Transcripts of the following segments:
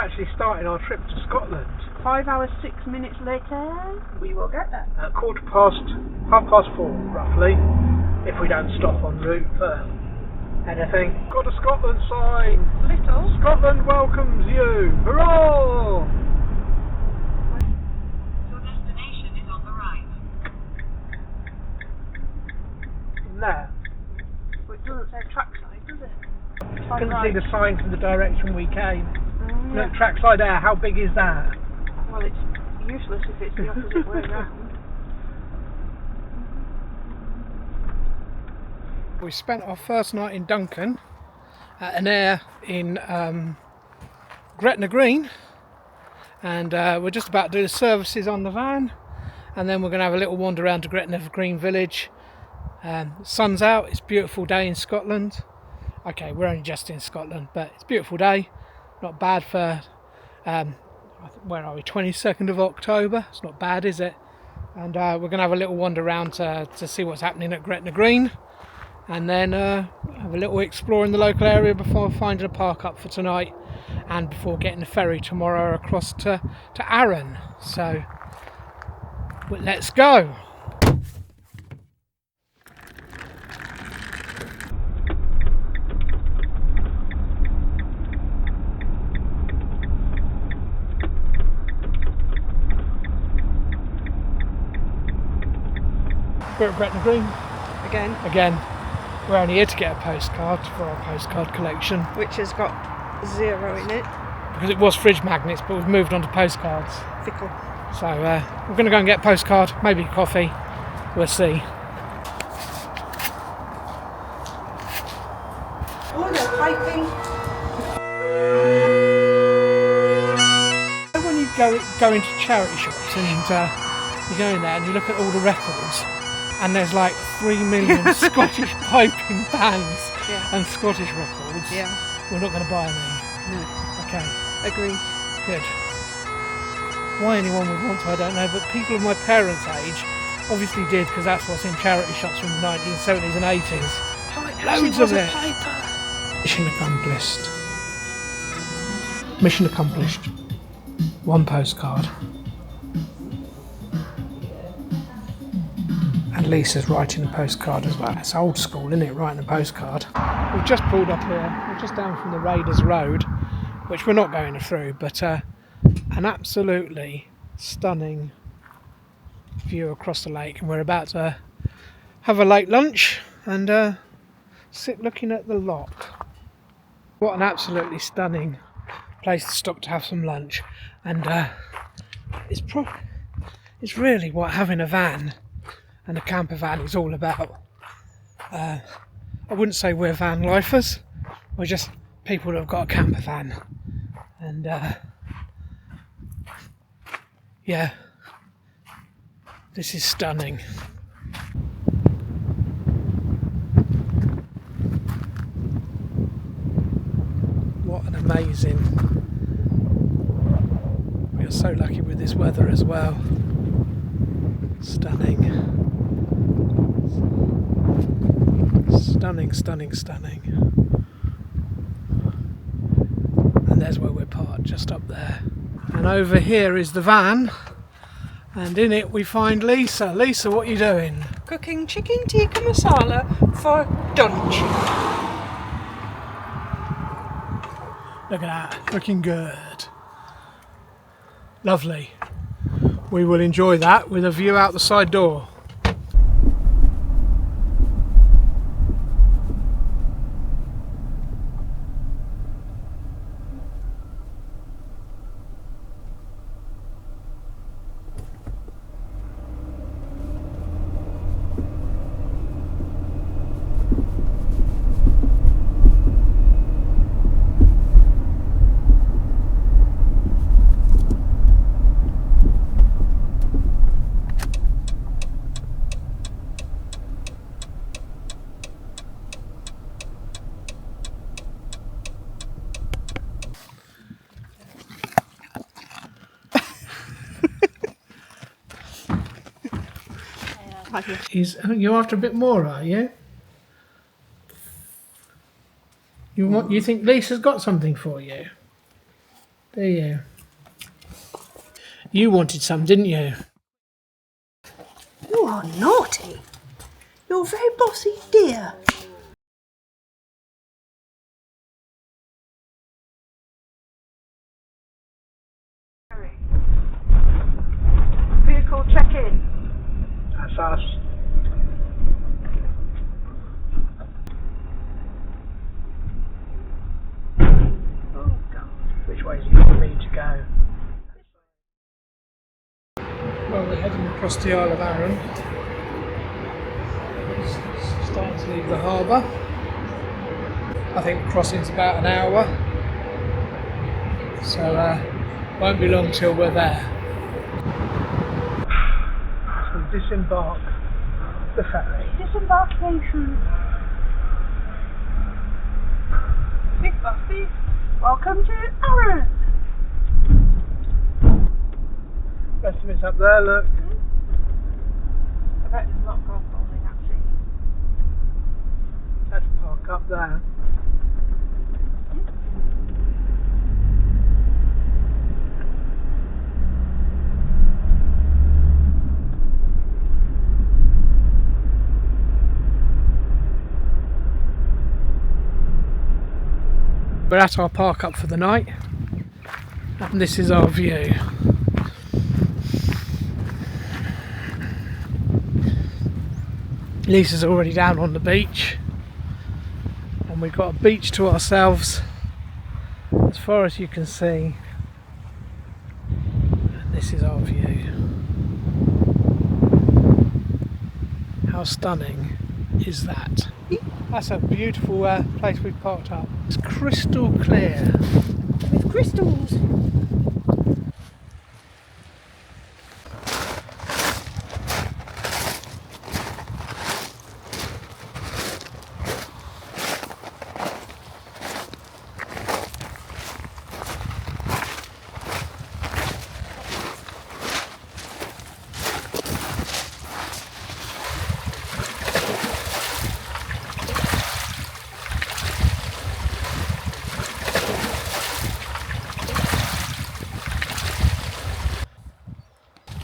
actually starting our trip to Scotland. 5 hours 6 minutes later, we will get there. At half past 4 roughly, if we don't stop en route for anything. Got a Scotland sign. Little. Scotland welcomes you. Hurrah! Your destination is on the right. From there. Well, it doesn't say trackside, does it? I couldn't see the sign from the direction we came. Yeah. Look, trackside there. How big is that? Well, it's useless if it's the opposite way round. We spent our first night in Duncan at an air in Gretna Green, and we're just about to do the services on the van, and then we're going to have a little wander around to Gretna Green village. The sun's out, it's a beautiful day in Scotland. Okay, we're only just in Scotland, but it's a beautiful day, not bad for where are we, 22nd of October, it's not bad, is it? And we're going to have a little wander around to see what's happening at Gretna Green, and then have a little explore in the local area before finding a park up for tonight, and before getting the ferry tomorrow across to Arran. So let's go. We're at Gretna Green. Again. We're only here to get a postcard for our postcard collection. Which has got 0 in it. Because it was fridge magnets, but we've moved on to postcards. Fickle. So we're going to go and get a postcard, maybe a coffee. We'll see. Oh, they're piping. When you go into charity shops and you go in there and you look at all the records, and there's like 3 million Scottish piping bands and Scottish records. Yeah. We're not going to buy any. No. Okay. Agree. Good. Why anyone would want to, I don't know, but people of my parents' age obviously did, because that's what's in charity shops from the 1970s and 80s. Loads of it. Mission accomplished. Mission accomplished. 1 postcard. And Lisa's writing a postcard as well. It's old school, isn't it, writing a postcard? We've just pulled up here. We're just down from the Raiders Road, which we're not going through, but an absolutely stunning view across the lake. And we're about to have a late lunch and sit looking at the loch. What an absolutely stunning place to stop to have some lunch. And it's really what having a van and a camper van is all about. I wouldn't say we're van lifers, we're just people that have got a camper van. And yeah, this is stunning. What an amazing... We are so lucky with this weather as well. Stunning. Stunning, stunning, stunning. And there's where we're parked, just up there. And over here is the van, and in it we find Lisa. Lisa, what are you doing? Cooking chicken tikka masala for lunch. Look at that, looking good. Lovely. We will enjoy that with a view out the side door. You're after a bit more, are you? You think Lisa's got something for you? Do you? You wanted some, didn't you? You are naughty. You're very bossy, dear. Vehicle check-in. That's us. Oh God. Which way is it for me to go? Well, we're heading across the Isle of Arran. Starting to leave the harbour. I think the crossing's about an hour. So won't be long till we're there. So we disembark the ferry. Disembarkation. Big Buffy, welcome to Arran. Rest of it's up there, look. I bet there's a lot of golf balls in that sea. Let's park up there. We're at our park up for the night, and this is our view. Lisa's already down on the beach, and we've got a beach to ourselves as far as you can see, and this is our view. How stunning is that? That's a beautiful place we've parked up. It's crystal clear. With crystals.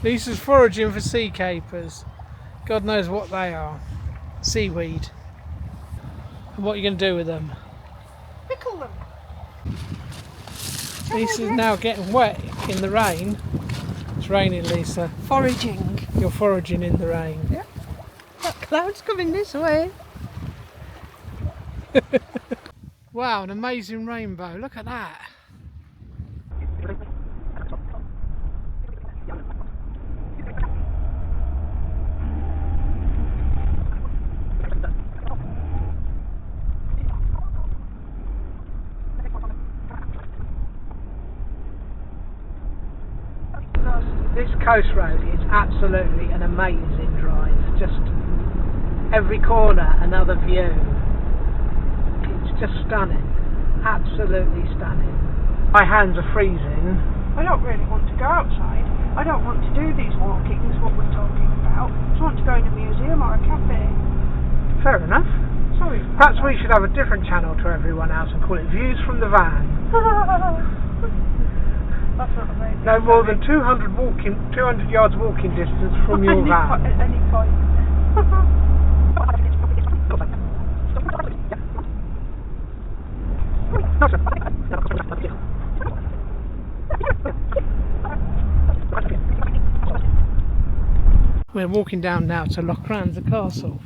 Lisa's foraging for sea capers. God knows what they are. Seaweed. And what are you going to do with them? Pickle them. Lisa's now getting wet in the rain. It's raining, Lisa. Foraging. You're foraging in the rain. Yeah. That cloud's coming this way. Wow, an amazing rainbow. Look at that. This coast road is absolutely an amazing drive. Just every corner another view. It's just stunning. Absolutely stunning. My hands are freezing. I don't really want to go outside. I don't want to do these walkings, what we're talking about. I just want to go in a museum or a cafe. Fair enough. Sorry. Perhaps we should have a different channel to everyone else and call it Views from the Van. That's not amazing. No more than 200 yards walking distance from your van. At any point. We're walking down now to Lochranza Castle,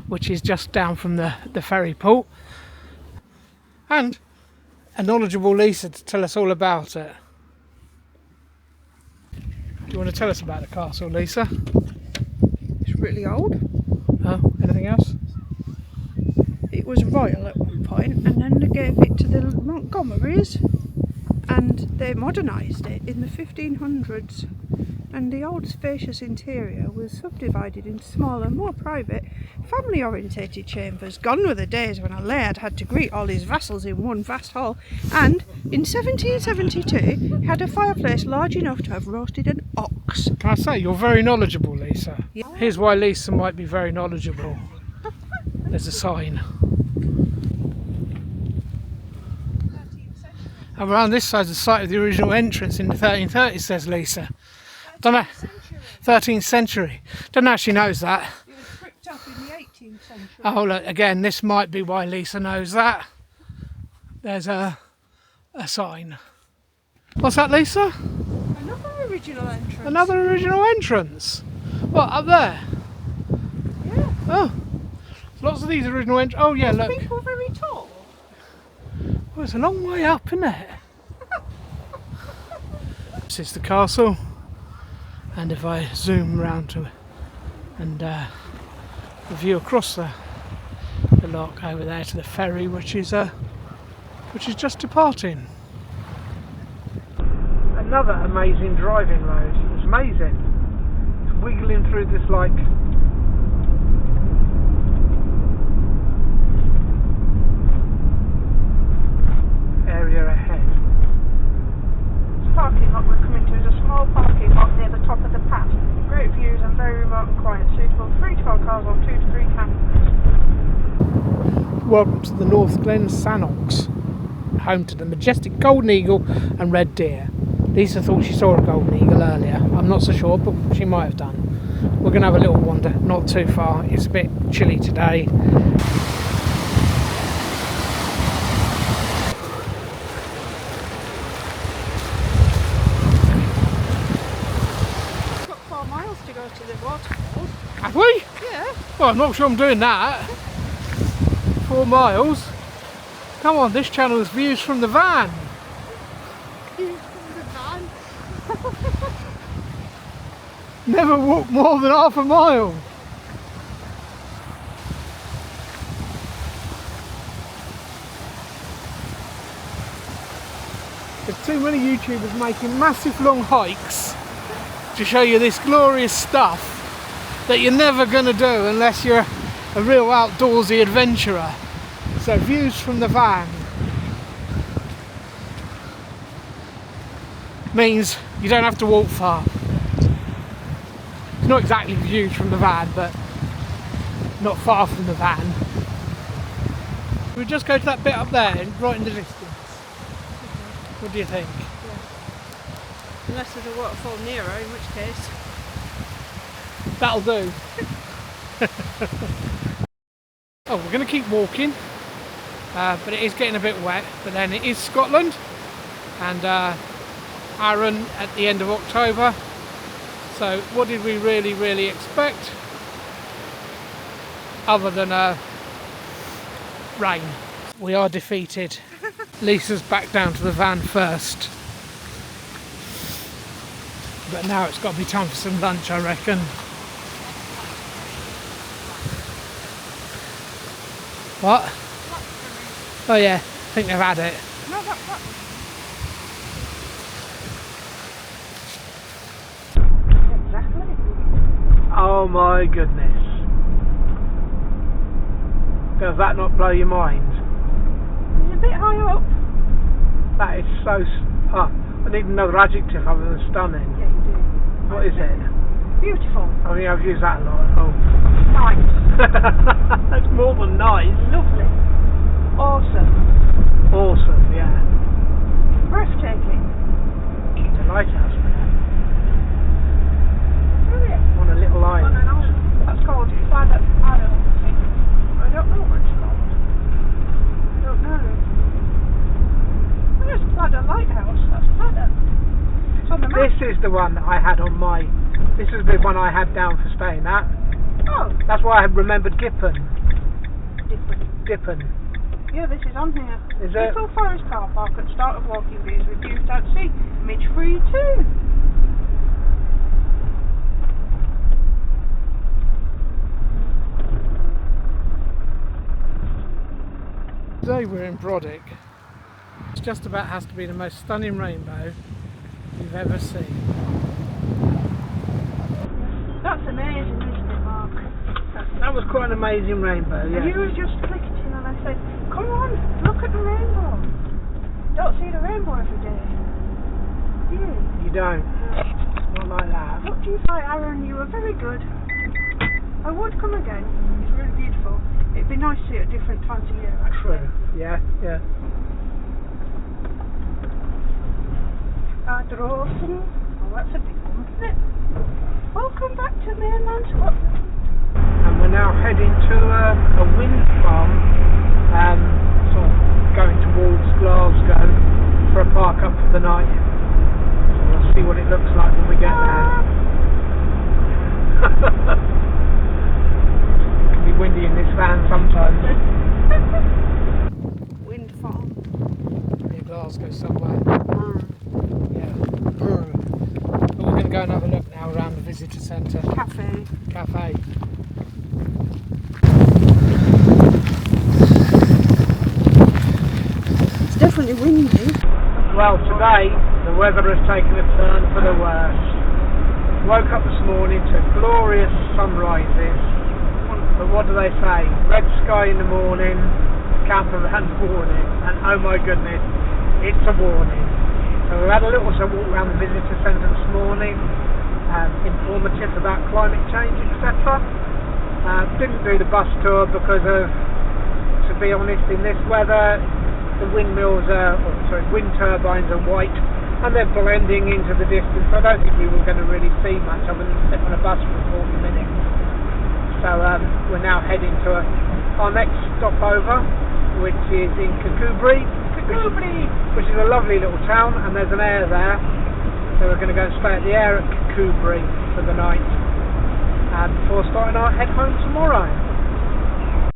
which is just down from the ferry port, and a knowledgeable Lisa to tell us all about it. Do you want to tell us about the castle, Lisa? It's really old. Oh, anything else? It was royal at one point, and then they gave it to the Montgomerys, and they modernised it in the 1500s. And the old spacious interior was subdivided into smaller, more private, family-orientated chambers. Gone were the days when a laird had to greet all his vassals in one vast hall. And in 1772, it had a fireplace large enough to have roasted an ox. Can I say, you're very knowledgeable, Lisa. Yeah. Here's why Lisa might be very knowledgeable. There's a sign. And around this side is the site of the original entrance in the 1330s, says Lisa. Don't know. 13th century. Don't know if she knows that. It was bricked up in the 18th century. Oh look, again, this might be why Lisa knows that. There's a sign. What's that, Lisa? Another original entrance. Another original entrance. What, up there? Yeah. Oh, lots of these original entrances. Oh yeah, look. People very tall. Well, it's a long way up, isn't it? This is the castle, and if I zoom round to it and the view across the loch over there to the ferry, which is just departing. Another amazing driving road. It's amazing. It's wiggling through this like area ahead. This parking lot we're coming to is a small parking lot near the top of the pass. Great views and very remote and quiet, suitable for 3 to 4 cars or 2 to 3 campers. Welcome to the North Glen Sannox, home to the majestic golden eagle and red deer. Lisa thought she saw a golden eagle earlier. I'm not so sure, but she might have done. We're going to have a little wander, not too far. It's a bit chilly today. We've got 4 miles to go to the waterfalls. Have we? Yeah. Well, I'm not sure I'm doing that. 4 miles. Come on, this channel is views from the van. Views from the van. Never walk more than half a mile. There's too many YouTubers making massive long hikes to show you this glorious stuff that you're never going to do unless you're a real outdoorsy adventurer. So views from the van means you don't have to walk far. It's not exactly views from the van, but not far from the van. We just go to that bit up there, right in the distance. What do you think? Yeah. Unless there's a waterfall nearer, in which case. That'll do. Oh, we're going to keep walking, but it is getting a bit wet. But then it is Scotland, and Arran at the end of October. So what did we really expect other than rain? We are defeated. Lisa's back down to the van first, but now it's got to be time for some lunch, I reckon. What? Oh yeah, I think they've had it. No, that. Exactly. Oh my goodness. Does that not blow your mind? It's a bit high up. That is so... I need another adjective other than stunning. Yeah, you do. What is it? Beautiful. I mean, I've used that a lot. Oh. Nice. That's more than nice. Lovely. Awesome. Awesome, yeah. Breathtaking. The lighthouse there. Oh yeah. On a little On island. an island. That's called Planet Island, I think. I don't know what it's called. I don't know. Oh, it's Planet Lighthouse. That's Planet. It's on the map. This is the one that I had on my... This is the one I had down for staying at. Oh. That's why I had remembered Gippon. Gippon. Yeah, this is on here. Is it? Little Forest Car Park at start of walking views with views out to sea. Midge free too. Today we're in Brodick. It just about has to be the most stunning rainbow you've ever seen. That's amazing, isn't it, Mark? That was quite an amazing rainbow, yeah. And you were just flicking and I said, come on, look at the rainbow. Don't see the rainbow every day. Do you? You don't. Not like that. Look, you by Aaron, you were very good. I would come again. It's really beautiful. It'd be nice to see it at different times of year, actually. True. Yeah, yeah. Drawson. Oh, that's a big one, isn't it? Welcome back to mainland Scotland. And we're now heading to a wind farm, sort of going towards Glasgow for a park up for the night. So we'll see what it looks like when we get there. It can be windy in this van sometimes. Wind farm. Near Glasgow somewhere. Yeah. But we're going to go and have a look now around the visitor centre. Cafe. It's definitely windy. Well, today the weather has taken a turn for the worse. Woke up this morning to glorious sunrises, but what do they say? Red sky in the morning, Campervan warning, and oh my goodness, it's a warning. So we had a little walk around the visitor centre this morning, informative about climate change, etc. Didn't do the bus tour because of, to be honest, in this weather, the wind turbines are white and they're blending into the distance. I don't think we were going to really see much other than sit on a bus for 40 minutes. So we're now heading to our next stopover, which is in Kakubri, which is a lovely little town, and there's an air there. So we're going to go and stay at the air at Kakubri for the night, before starting our head home tomorrow.